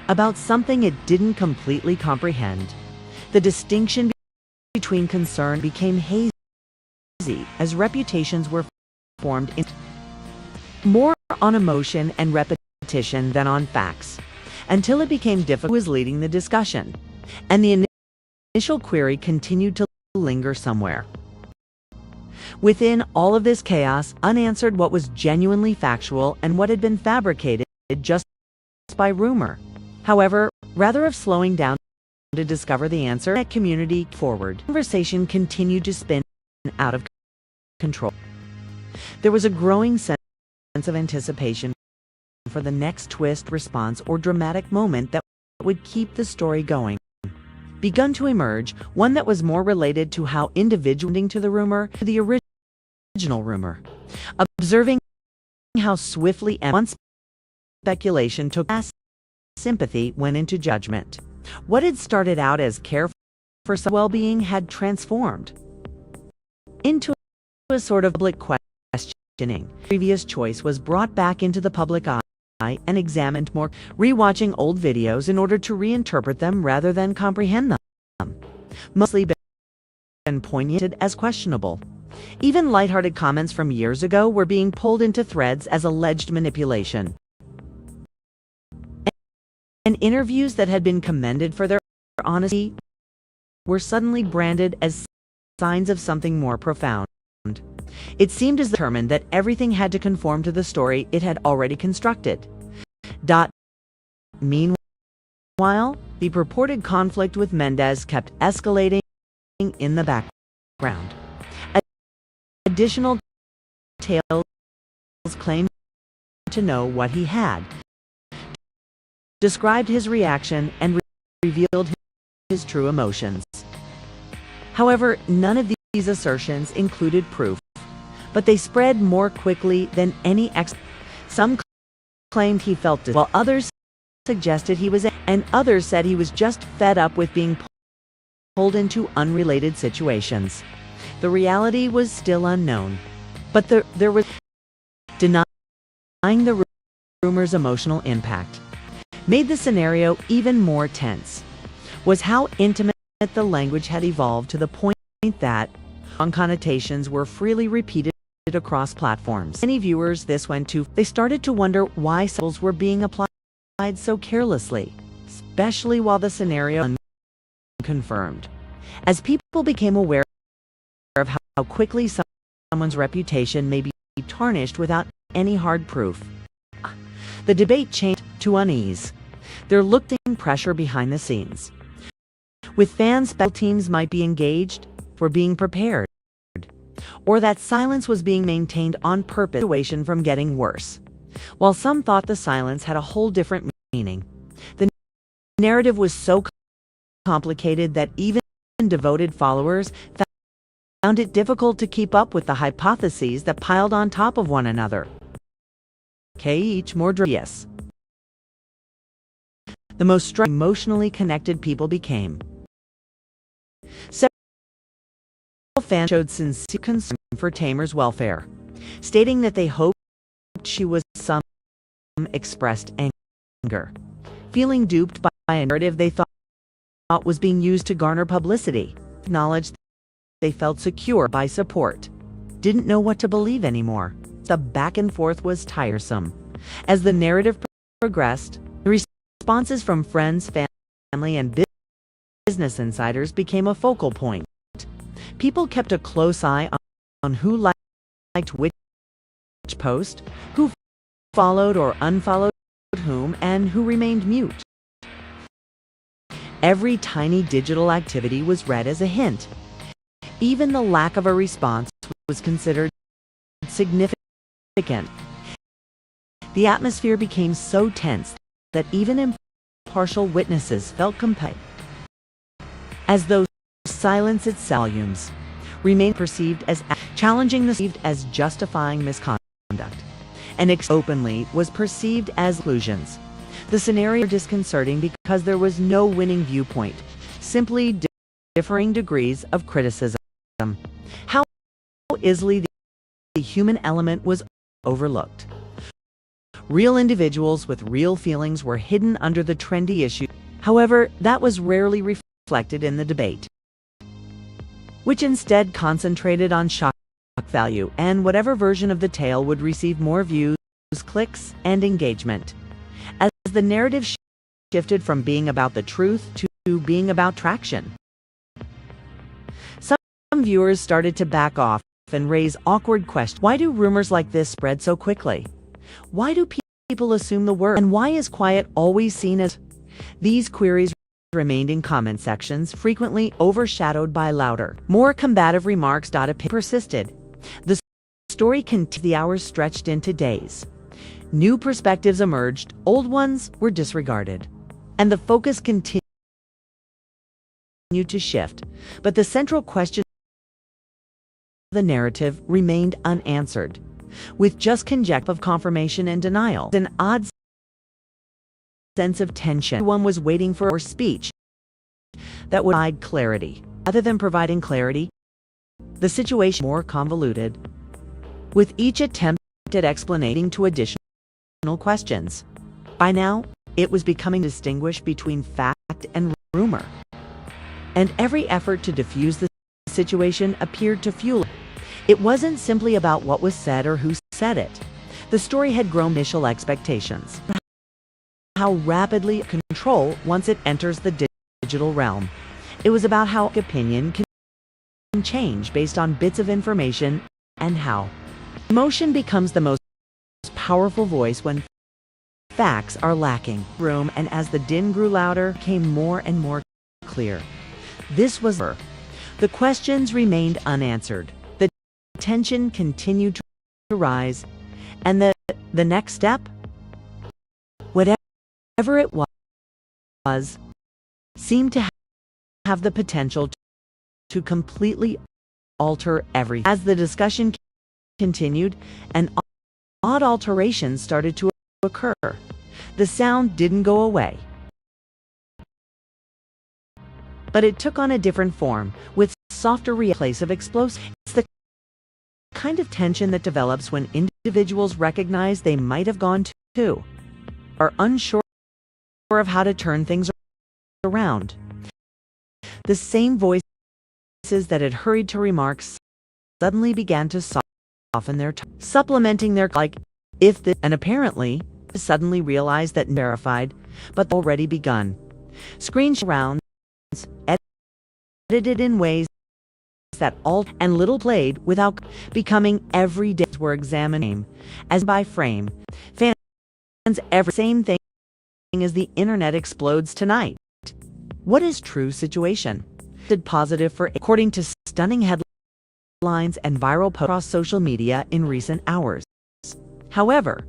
about something it didn't completely comprehend. The distinction between concern became hazy as reputations were formed more on emotion and repetition than on facts, until it became difficult who was leading the discussion, and the initial query continued to linger somewhere. Within all of this chaos, unanswered what was genuinely factual and what had been fabricated just by rumor. However, rather of slowing down to discover the answer, that community forward. Conversation continued to spin out of control. There was a growing sense of anticipation for the next twist, response, or dramatic moment that would keep the story going. Begun to emerge, one that was more related to how individuals to the rumor to the original rumor. Observing how swiftly and once speculation took sympathy went into judgment. What had started out as care for some well-being had transformed into a sort of public questioning. Previous choice was brought back into the public eye and examined more, rewatching old videos in order to reinterpret them rather than comprehend them. Mostly been pointed as questionable. Even lighthearted comments from years ago were being pulled into threads as alleged manipulation. And interviews that had been commended for their honesty were suddenly branded as signs of something more profound. It seemed as determined that everything had to conform to the story it had already constructed. Meanwhile, the purported conflict with Mendeecees kept escalating in the background. Additional tales claimed to know what he had, described his reaction, and revealed his true emotions. However, none of these assertions included proof, but they spread more quickly than any Some claimed he felt while others suggested he was, and others said he was just fed up with being pulled into unrelated situations. The reality was still unknown, but there was denying the rumor's emotional impact. Made the scenario even more tense was how intimate the language had evolved to the point that wrong connotations were freely repeated across platforms. Many viewers this went to, they started to wonder why symbols were being applied so carelessly, especially while the scenario was unconfirmed. As people became aware of how quickly someone's reputation may be tarnished without any hard proof, the debate changed to unease. There looked in pressure behind the scenes. With fans, special teams might be engaged, for being prepared, or that silence was being maintained on purpose, situation from getting worse. While some thought the silence had a whole different meaning, the narrative was so complicated that even devoted followers found it difficult to keep up with the hypotheses that piled on top of one another. Each more dubious. The most emotionally connected people became. Several fans showed sincere concern for Tamar's welfare, stating that they hoped she was some expressed anger, feeling duped by a narrative they thought was being used to garner publicity. Acknowledged they felt secure by support, didn't know what to believe anymore. The back and forth was tiresome. As the narrative progressed, the responses from friends, family, and business insiders became a focal point. People kept a close eye on who liked which post, who followed or unfollowed whom, and who remained mute. Every tiny digital activity was read as a hint. Even the lack of a response was considered significant. The atmosphere became so tense that even impartial witnesses felt compelled, as though silence itself volumes remained perceived as challenging perceived as justifying misconduct, and openly was perceived as illusions. The scenario was disconcerting because there was no winning viewpoint, simply differing degrees of criticism. How easily the human element was overlooked. Real individuals with real feelings were hidden under the trendy issue. However, that was rarely reflected in the debate, which instead concentrated on shock value and whatever version of the tale would receive more views, clicks, and engagement. As the narrative shifted from being about the truth to being about traction, some viewers started to back off and raise awkward questions. Why do rumors like this spread so quickly? Why do people assume the worst? And why is quiet always seen as... These queries remained in comment sections, frequently overshadowed by louder, more combative remarks. Persisted. The story continued. The hours stretched into days. New perspectives emerged, old ones were disregarded, and the focus continued to shift. But the central question of the narrative remained unanswered, with just conjecture of confirmation and denial. An odd sense of tension. Everyone was waiting for a speech that would provide clarity. Rather than providing clarity, the situation was more convoluted, with each attempt at explaining to additional questions. By now, it was becoming distinguished between fact and rumor, and every effort to diffuse the situation appeared to fuel it. It wasn't simply about what was said or who said it. The story had grown initial expectations. How rapidly control once it enters the digital realm. It was about how opinion can change based on bits of information and how emotion becomes the most powerful voice when facts are lacking. And as the din grew louder, came more and more clear. This was her. The questions remained unanswered. The tension continued to rise, and the next step, whatever it was, seemed to have the potential to completely alter everything. As the discussion continued, an odd alteration started to occur. The sound didn't go away, but it took on a different form, with softer replace of explosive. It's the kind of tension that develops when individuals recognize they might have gone too, are unsure of how to turn things around. The same voices that had hurried to remarks suddenly began to soften their tone, supplementing their if this, and apparently suddenly realized that verified, but already begun. Screenshot rounds, edited in ways that all and little played without becoming every day were examined as by frame. Fans every same thing as the internet explodes tonight. What is true situation? Positive for according to stunning headlines and viral posts across social media in recent hours. However,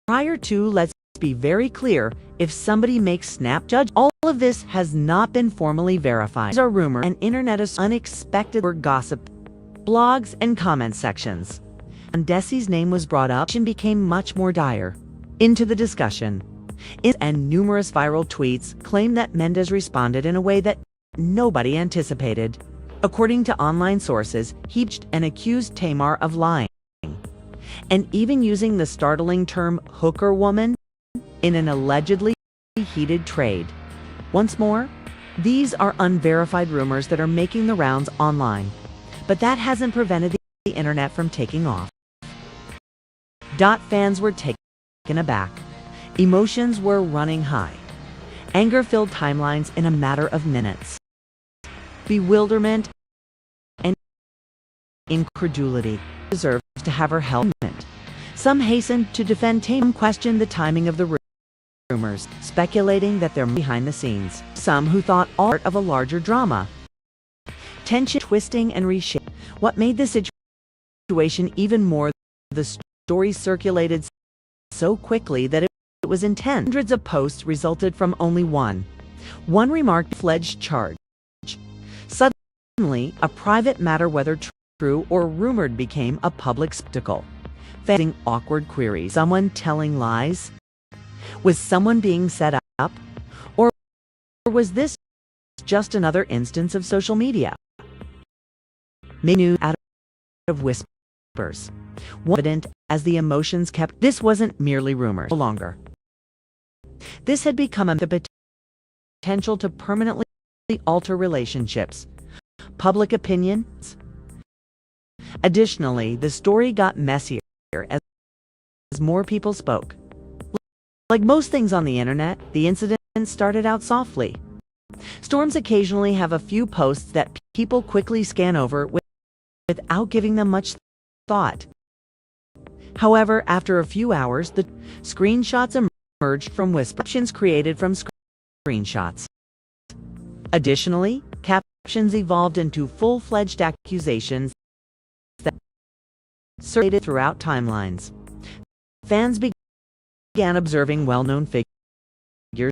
prior to, let's be very clear, if somebody makes snap judge, all of this has not been formally verified. These are rumors and internet is unexpected or gossip, blogs and comment sections. Mendeecees' name was brought up and became much more dire into the discussion. And numerous viral tweets claimed that Mendeecees responded in a way that nobody anticipated. According to online sources, he and accused Tamar of lying, and even using the startling term hooker woman in an allegedly heated trade. Once more, these are unverified rumors that are making the rounds online, but that hasn't prevented the internet from taking off. Fans were taken aback. Emotions were running high. Anger filled timelines in a matter of minutes. Bewilderment and incredulity deserved to have her helmet. Some hastened to defend Tamar, questioned the timing of the rumors, speculating that they're behind the scenes. Some who thought all part of a larger drama. Tension, twisting, and reshaping. What made the situation even more, the story circulated so quickly that it was intense. Hundreds of posts resulted from only one remarked fledged charge. Suddenly, a private matter, whether true or rumored, became a public spectacle. Facing awkward queries. Someone telling lies? Was someone being set up? Or was this just another instance of social media? Many knew out of whispers. Evident as the emotions kept. This wasn't merely rumors no longer. This had become the potential to permanently alter relationships, public opinions. Additionally, the story got messier as more people spoke. Like most things on the internet, the incident started out softly. Storms occasionally have a few posts that people quickly scan over without giving them much thought. However, after a few hours, the screenshots emerged from captions created from screenshots. Additionally, captions evolved into full-fledged accusations that circulated throughout timelines. Fans began observing well-known figures